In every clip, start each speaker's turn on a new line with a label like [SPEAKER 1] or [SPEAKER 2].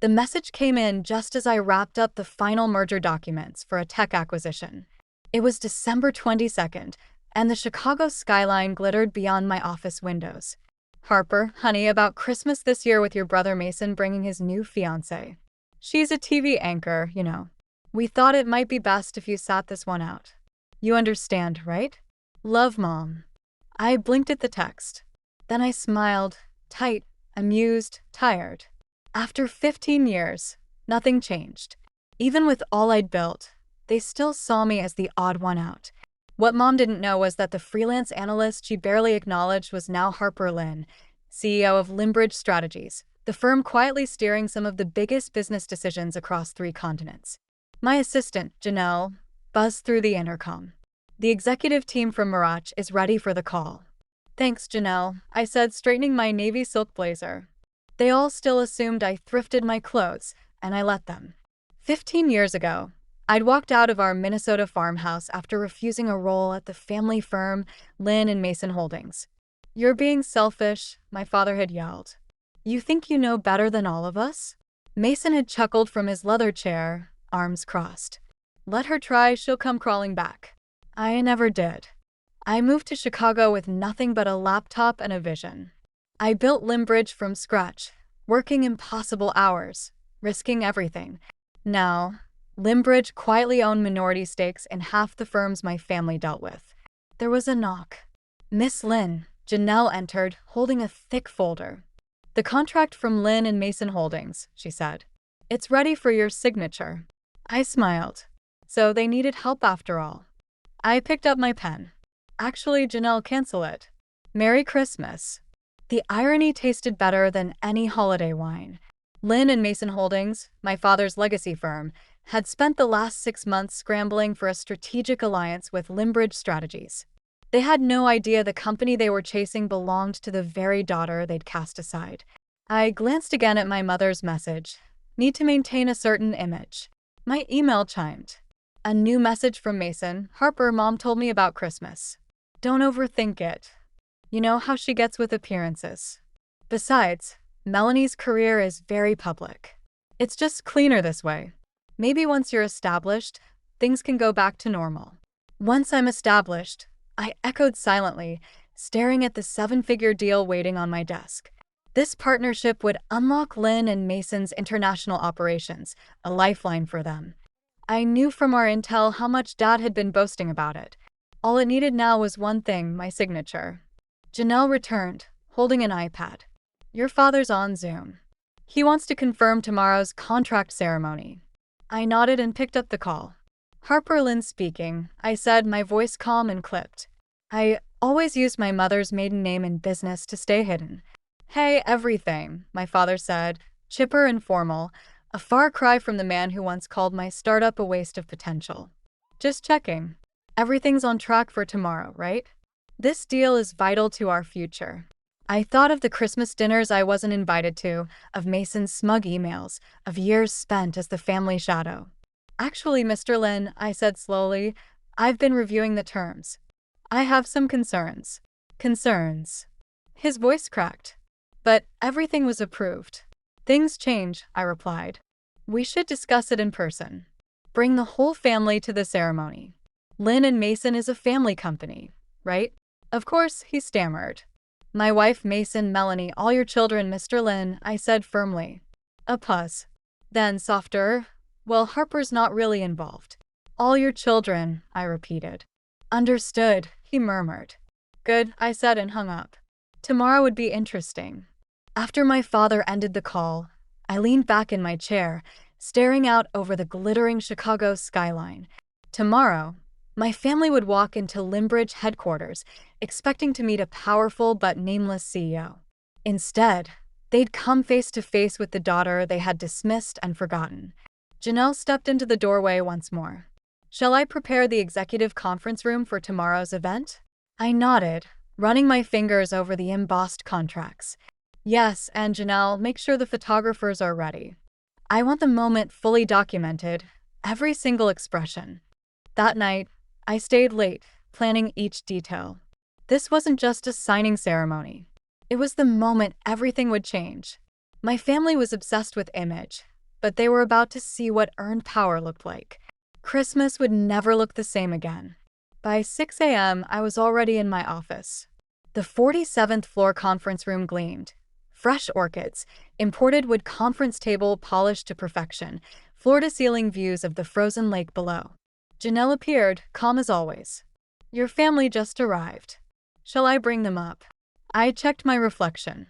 [SPEAKER 1] The message came in just as I wrapped up the final merger documents for a tech acquisition. It was December 22nd, and the Chicago skyline glittered beyond my office windows. Harper, honey, about Christmas this year with your brother Mason bringing his new fiancée. She's a TV anchor, you know. We thought it might be best if you sat this one out. You understand, right? Love, Mom. I blinked at the text. Then I smiled, tight, amused, tired. After 15 years, nothing changed. Even with all I'd built, they still saw me as the odd one out. What Mom didn't know was that the freelance analyst she barely acknowledged was now Harper Lynn, CEO of Limbridge Strategies, the firm quietly steering some of the biggest business decisions across 3 continents. My assistant, Janelle, buzzed through the intercom. The executive team from Mirage is ready for the call. Thanks, Janelle, I said, straightening my navy silk blazer. They all still assumed I thrifted my clothes, and I let them. 15 years ago, I'd walked out of our Minnesota farmhouse after refusing a role at the family firm Lynn and Mason Holdings. You're being selfish, my father had yelled. You think you know better than all of us? Mason had chuckled from his leather chair, arms crossed. Let her try, she'll come crawling back. I never did. I moved to Chicago with nothing but a laptop and a vision. I built Limbridge from scratch, working impossible hours, risking everything. Now, Limbridge quietly owned minority stakes in half the firms my family dealt with. There was a knock. Miss Lynn, Janelle entered, holding a thick folder. The contract from Lynn and Mason Holdings, she said. It's ready for your signature. I smiled. So they needed help after all. I picked up my pen. Actually, Janelle, cancel it. Merry Christmas. The irony tasted better than any holiday wine. Lynn and Mason Holdings, my father's legacy firm, had spent the last 6 months scrambling for a strategic alliance with Limbridge Strategies. They had no idea the company they were chasing belonged to the very daughter they'd cast aside. I glanced again at my mother's message. Need to maintain a certain image. My email chimed. A new message from Mason. Harper, Mom told me about Christmas. Don't overthink it. You know how she gets with appearances. Besides, Melanie's career is very public. It's just cleaner this way. Maybe once you're established, things can go back to normal. Once I'm established, I echoed silently, staring at the 7-figure deal waiting on my desk. This partnership would unlock Lynn and Mason's international operations, a lifeline for them. I knew from our intel how much Dad had been boasting about it. All it needed now was one thing, my signature. Janelle returned, holding an iPad. Your father's on Zoom. He wants to confirm tomorrow's contract ceremony. I nodded and picked up the call. Harper Lynn speaking, I said, my voice calm and clipped. I always used my mother's maiden name in business to stay hidden. Hey, everything, my father said, chipper and formal, a far cry from the man who once called my startup a waste of potential. Just checking. Everything's on track for tomorrow, right? This deal is vital to our future. I thought of the Christmas dinners I wasn't invited to, of Mason's smug emails, of years spent as the family shadow. Actually, Mr. Lynn, I said slowly, I've been reviewing the terms. I have some concerns. Concerns. His voice cracked. But everything was approved. Things change, I replied. We should discuss it in person. Bring the whole family to the ceremony. Lynn and Mason is a family company, right? Of course, he stammered. My wife, Mason, Melanie, all your children, Mr. Lynn, I said firmly. A pause. Then, softer, well, Harper's not really involved. All your children, I repeated. Understood, he murmured. Good, I said and hung up. Tomorrow would be interesting. After my father ended the call, I leaned back in my chair, staring out over the glittering Chicago skyline. Tomorrow, my family would walk into Limbridge headquarters, expecting to meet a powerful but nameless CEO. Instead, they'd come face to face with the daughter they had dismissed and forgotten. Janelle stepped into the doorway once more. Shall I prepare the executive conference room for tomorrow's event? I nodded, running my fingers over the embossed contracts. Yes, and Janelle, make sure the photographers are ready. I want the moment fully documented, every single expression. That night, I stayed late, planning each detail. This wasn't just a signing ceremony. It was the moment everything would change. My family was obsessed with image, but they were about to see what earned power looked like. Christmas would never look the same again. By 6 a.m., I was already in my office. The 47th floor conference room gleamed. Fresh orchids, imported wood conference table polished to perfection, floor-to-ceiling views of the frozen lake below. Janelle appeared, calm as always. "Your family just arrived. Shall I bring them up?" I checked my reflection.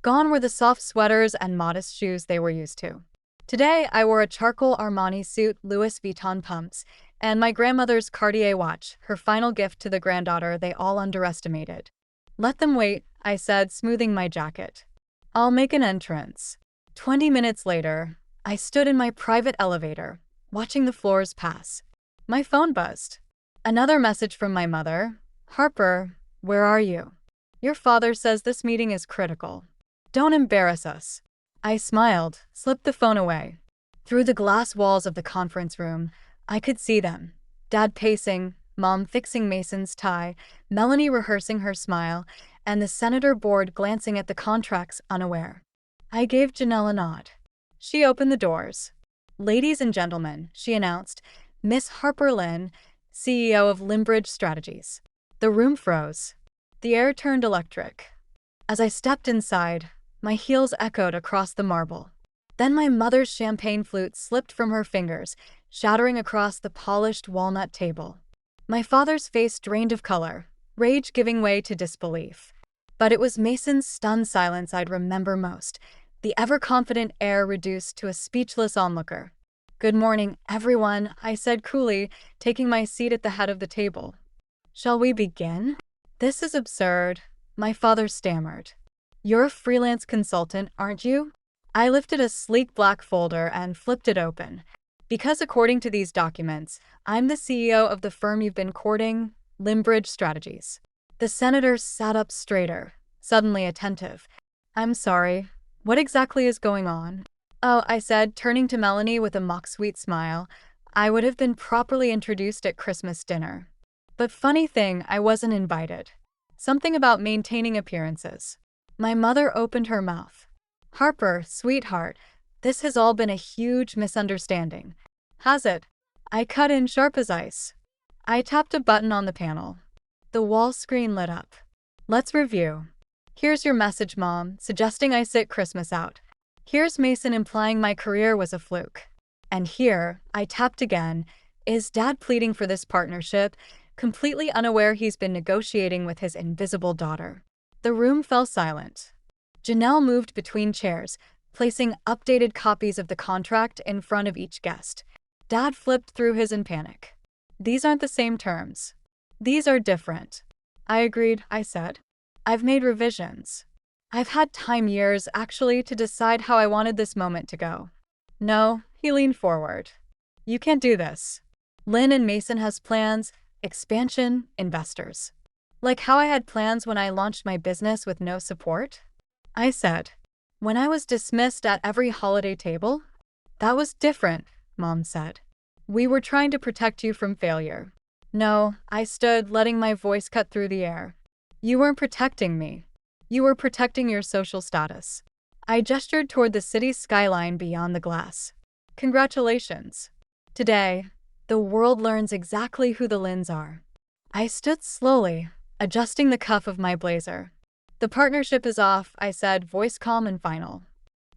[SPEAKER 1] Gone were the soft sweaters and modest shoes they were used to. Today, I wore a charcoal Armani suit, Louis Vuitton pumps, and my grandmother's Cartier watch, her final gift to the granddaughter they all underestimated. "Let them wait," I said, smoothing my jacket. "I'll make an entrance." 20 minutes later, I stood in my private elevator, watching the floors pass. My phone buzzed. Another message from my mother. "Harper, where are you? Your father says this meeting is critical. Don't embarrass us." I smiled, slipped the phone away. Through the glass walls of the conference room, I could see them. Dad pacing, Mom fixing Mason's tie, Melanie rehearsing her smile, and the senator board glancing at the contracts unaware. I gave Janelle a nod. She opened the doors. "Ladies and gentlemen," she announced, "Miss Harper Lynn, CEO of Limbridge Strategies." The room froze. The air turned electric. As I stepped inside, my heels echoed across the marble. Then my mother's champagne flute slipped from her fingers, shattering across the polished walnut table. My father's face drained of color, rage giving way to disbelief. But it was Mason's stunned silence I'd remember most, the ever-confident air reduced to a speechless onlooker. "Good morning, everyone," I said coolly, taking my seat at the head of the table. "Shall we begin?" "This is absurd," my father stammered. "You're a freelance consultant, aren't you?" I lifted a sleek black folder and flipped it open. "Because according to these documents, I'm the CEO of the firm you've been courting, Limbridge Strategies." The senator sat up straighter, suddenly attentive. "I'm sorry. What exactly is going on?" "Oh," I said, turning to Melanie with a mock-sweet smile. "I would have been properly introduced at Christmas dinner. But funny thing, I wasn't invited. Something about maintaining appearances." My mother opened her mouth. "Harper, sweetheart, this has all been a huge misunderstanding." "Has it?" I cut in sharp as ice. I tapped a button on the panel. The wall screen lit up. "Let's review. Here's your message, Mom, suggesting I sit Christmas out. Here's Mason implying my career was a fluke. And here," I tapped again, "is Dad pleading for this partnership, completely unaware he's been negotiating with his invisible daughter." The room fell silent. Janelle moved between chairs, placing updated copies of the contract in front of each guest. Dad flipped through his in panic. "These aren't the same terms. These are different." "I agreed," I said. "I've made revisions. I've had time, years actually, to decide how I wanted this moment to go." "No," he leaned forward. "You can't do this. Lynn and Mason has plans, expansion, investors. Like how I had plans when I launched my business with no support?" I said. "When I was dismissed at every holiday table?" "That was different," Mom said. "We were trying to protect you from failure." "No," I stood, letting my voice cut through the air. "You weren't protecting me. You were protecting your social status." I gestured toward the city's skyline beyond the glass. "Congratulations. Today, the world learns exactly who the Lynns are." I stood slowly, adjusting the cuff of my blazer. "The partnership is off," I said, voice calm and final.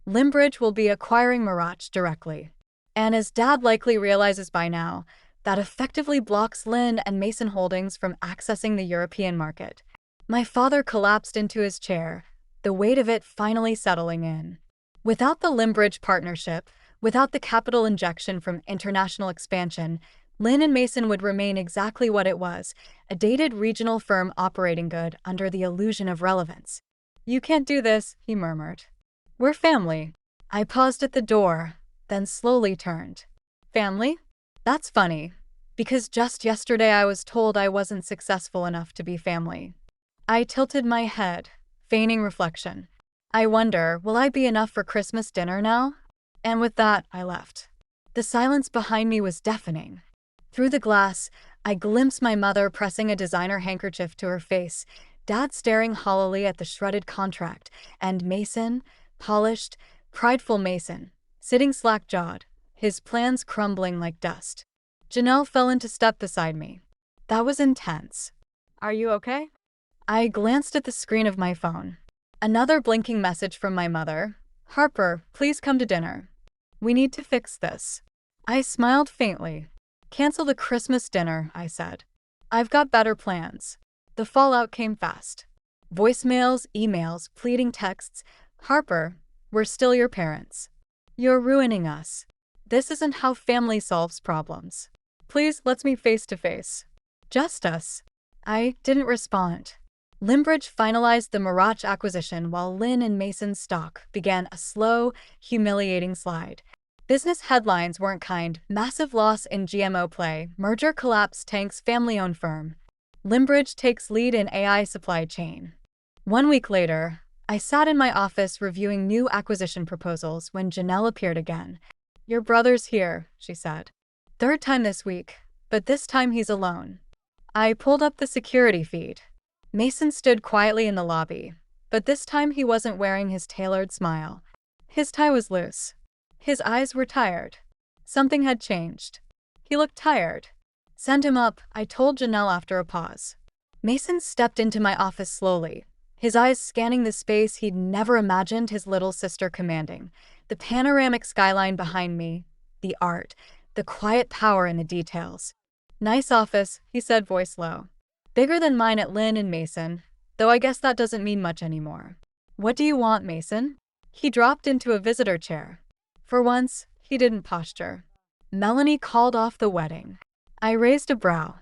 [SPEAKER 1] "Limbridge will be acquiring Mirage directly. And as Dad likely realizes by now, that effectively blocks Lynn and Mason Holdings from accessing the European market." My father collapsed into his chair, the weight of it finally settling in. Without the Limbridge partnership, without the capital injection from international expansion, Lynn and Mason would remain exactly what it was, a dated regional firm operating good under the illusion of relevance. "You can't do this," he murmured. "We're family." I paused at the door, then slowly turned. "Family? That's funny, because just yesterday I was told I wasn't successful enough to be family." I tilted my head, feigning reflection. "I wonder, will I be enough for Christmas dinner now?" And with that, I left. The silence behind me was deafening. Through the glass, I glimpsed my mother pressing a designer handkerchief to her face, Dad staring hollowly at the shredded contract, and Mason, polished, prideful Mason, sitting slack-jawed, his plans crumbling like dust. Janelle fell into step beside me. That was intense. Are you okay? I glanced at the screen of my phone. Another blinking message from my mother. Harper, please come to dinner. We need to fix this. I smiled faintly. Cancel the Christmas dinner, I said. I've got better plans. The fallout came fast. Voicemails, emails, pleading texts. Harper, we're still your parents. You're ruining us. This isn't how family solves problems. Please, let's meet face to face. Just us. I didn't respond. Limbridge finalized the Mirage acquisition while Lynn and Mason's stock began a slow, humiliating slide. Business headlines weren't kind. Massive loss in GMO play. Merger collapse tanks family-owned firm. Limbridge takes lead in AI supply chain. 1 week later, I sat in my office reviewing new acquisition proposals when Janelle appeared again. Your brother's here, she said. Third time this week, but this time he's alone. I pulled up the security feed. Mason stood quietly in the lobby, but this time he wasn't wearing his tailored smile. His tie was loose. His eyes were tired. Something had changed. He looked tired. Send him up, I told Janelle after a pause. Mason stepped into my office slowly, his eyes scanning the space he'd never imagined his little sister commanding. The panoramic skyline behind me, the art, the quiet power in the details. Nice office, he said, voice low. Bigger than mine at Lynn and Mason, though I guess that doesn't mean much anymore. What do you want, Mason? He dropped into a visitor chair. For once, he didn't posture. Melanie called off the wedding. I raised a brow.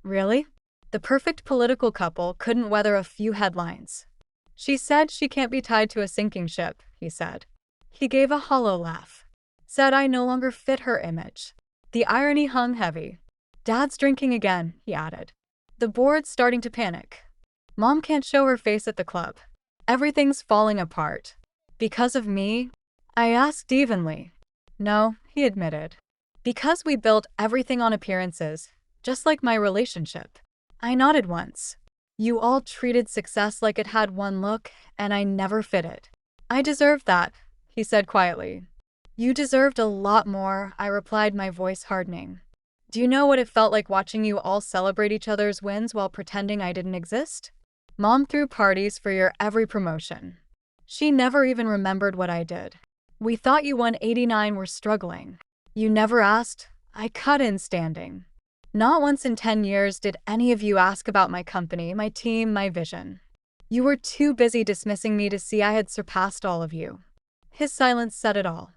[SPEAKER 1] Really? The perfect political couple couldn't weather a few headlines. She said she can't be tied to a sinking ship, he said. He gave a hollow laugh. Said I no longer fit her image. The irony hung heavy. Dad's drinking again, he added. The board's starting to panic. Mom can't show her face at the club. Everything's falling apart. Because of me? I asked evenly. No, he admitted. Because we built everything on appearances, just like my relationship. I nodded once. You all treated success like it had one look, and I never fit it. I deserved that, he said quietly. You deserved a lot more, I replied, my voice hardening. Do you know what it felt like watching you all celebrate each other's wins while pretending I didn't exist? Mom threw parties for your every promotion. She never even remembered what I did. We thought you won 89 were struggling. You never asked. I cut in standing. Not once in 10 years did any of you ask about my company, my team, my vision. You were too busy dismissing me to see I had surpassed all of you. His silence said it all.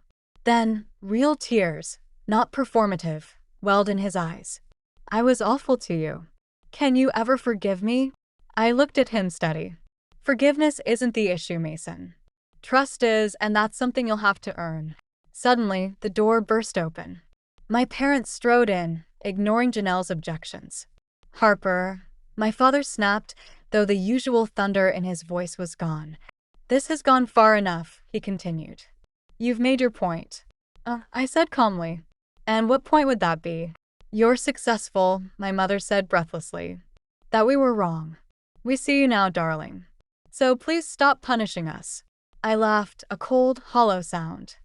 [SPEAKER 1] Then, real tears, not performative, welled in his eyes. I was awful to you. Can you ever forgive me? I looked at him steady. Forgiveness isn't the issue, Mason. Trust is, and that's something you'll have to earn. Suddenly, the door burst open. My parents strode in, ignoring Janelle's objections. Harper, my father snapped, though the usual thunder in his voice was gone. This has gone far enough, he continued. You've made your point. I said calmly. And what point would that be? You're successful, my mother said breathlessly. That we were wrong. We see you now, darling. So please stop punishing us. I laughed, a cold, hollow sound.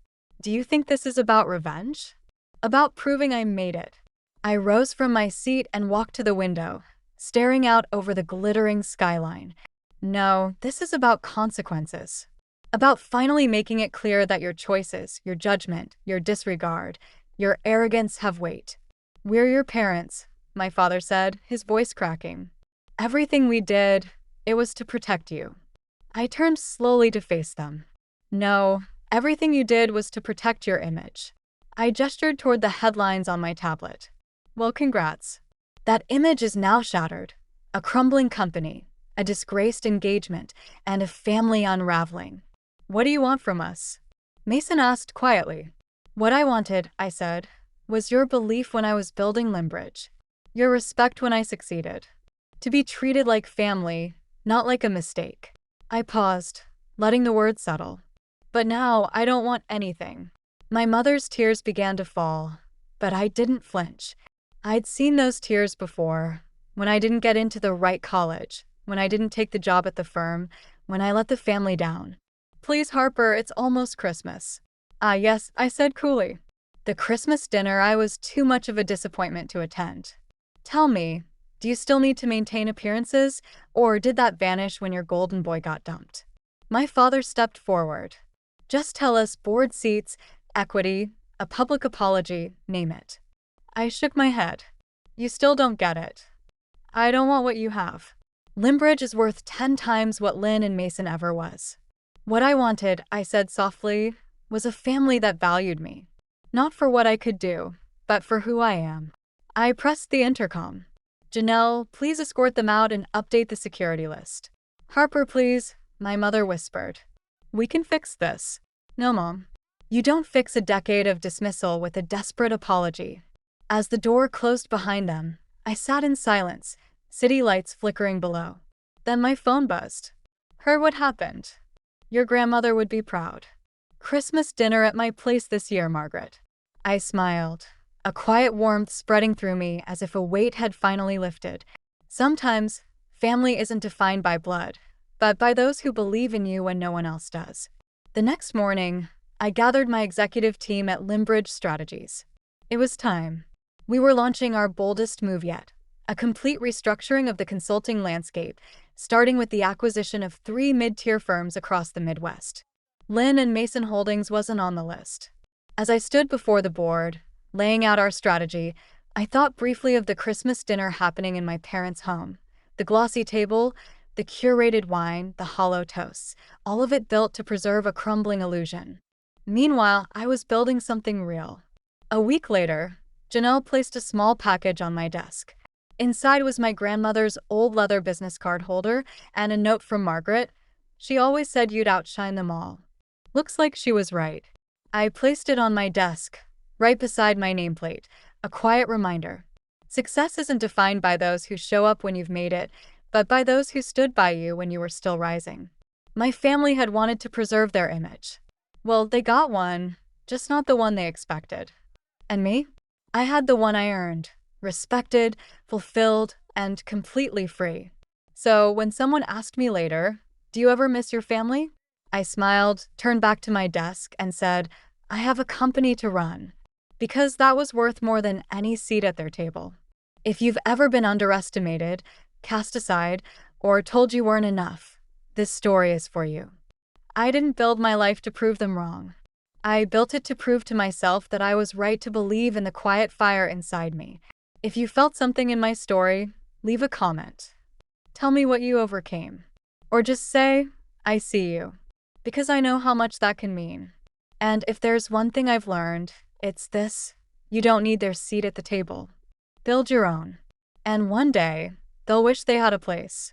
[SPEAKER 1] Do you think this is about revenge? About proving I made it. I rose from my seat and walked to the window, staring out over the glittering skyline. No, this is about consequences. About finally making it clear that your choices, your judgment, your disregard, your arrogance have weight. We're your parents, my father said, his voice cracking. Everything we did, it was to protect you. I turned slowly to face them. No, everything you did was to protect your image. I gestured toward the headlines on my tablet. Well, congrats. That image is now shattered. A crumbling company, a disgraced engagement, and a family unraveling. What do you want from us? Mason asked quietly. What I wanted, I said, was your belief when I was building Limbridge. Your respect when I succeeded. To be treated like family, not like a mistake. I paused, letting the words settle. But now I don't want anything. My mother's tears began to fall, but I didn't flinch. I'd seen those tears before, when I didn't get into the right college, when I didn't take the job at the firm, when I let the family down. Please, Harper, it's almost Christmas. Ah, yes, I said coolly. The Christmas dinner I was too much of a disappointment to attend. Tell me, do you still need to maintain appearances, or did that vanish when your golden boy got dumped? My father stepped forward. Just tell us board seats, equity, a public apology, name it. I shook my head. You still don't get it. I don't want what you have. Limbridge is worth 10 times what Lynn and Mason ever was. What I wanted, I said softly, was a family that valued me. Not for what I could do, but for who I am. I pressed the intercom. Janelle, please escort them out and update the security list. Harper, please, my mother whispered. We can fix this. No, Mom. You don't fix a decade of dismissal with a desperate apology. As the door closed behind them, I sat in silence, city lights flickering below. Then my phone buzzed. Heard what happened. Your grandmother would be proud. Christmas dinner at my place this year, Margaret. I smiled, a quiet warmth spreading through me as if a weight had finally lifted. Sometimes, family isn't defined by blood, but by those who believe in you when no one else does. The next morning, I gathered my executive team at Limbridge Strategies. It was time. We were launching our boldest move yet, a complete restructuring of the consulting landscape, starting with the acquisition of 3 mid-tier firms across the Midwest. Lynn and Mason Holdings wasn't on the list. As I stood before the board, laying out our strategy, I thought briefly of the Christmas dinner happening in my parents' home. The glossy table, the curated wine, the hollow toasts, all of it built to preserve a crumbling illusion. Meanwhile, I was building something real. A week later, Janelle placed a small package on my desk. Inside was my grandmother's old leather business card holder and a note from Margaret. She always said you'd outshine them all. Looks like she was right. I placed it on my desk, right beside my nameplate, a quiet reminder. Success isn't defined by those who show up when you've made it, but by those who stood by you when you were still rising. My family had wanted to preserve their image. Well, they got one, just not the one they expected. And me? I had the one I earned, respected, fulfilled, and completely free. So when someone asked me later, "Do you ever miss your family?" I smiled, turned back to my desk, and said, I have a company to run. Because that was worth more than any seat at their table. If you've ever been underestimated, cast aside, or told you weren't enough, this story is for you. I didn't build my life to prove them wrong. I built it to prove to myself that I was right to believe in the quiet fire inside me. If you felt something in my story, leave a comment. Tell me what you overcame. Or just say, I see you. Because I know how much that can mean. And if there's one thing I've learned, it's this. You don't need their seat at the table. Build your own. And one day, they'll wish they had a place.